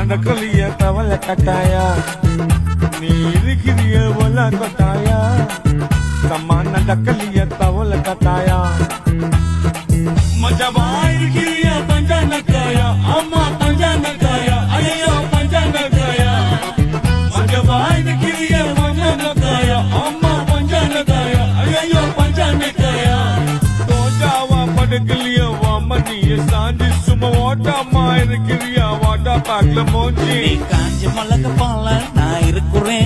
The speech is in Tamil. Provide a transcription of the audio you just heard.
நடக்கலைய தவளை கட்டாயா நீ இருக்கிறிய ஒல கொட்டாயா தம்மா நடக்கலைய தவளை கட்டாயா மஜவா இருக்கிறிய பஞ்சானக்காயா அம்மா பஞ்சானக்காயா ஐயோ பஞ்சானக்காயா மஜவா இருக்கிறிய பஞ்சானக்காயா அம்மா பஞ்சானக்காயா ஐயோ பஞ்சானக்காயா தோஜாவா படுக்கலைய வாமனிய சாஞ்சி சும்மா ஓட்டாமா இருக்கிறியா வாட்டா பாக்கல மோஞ்சி நீ காஞ்ச மலக பால நான் இருக்கிறேன்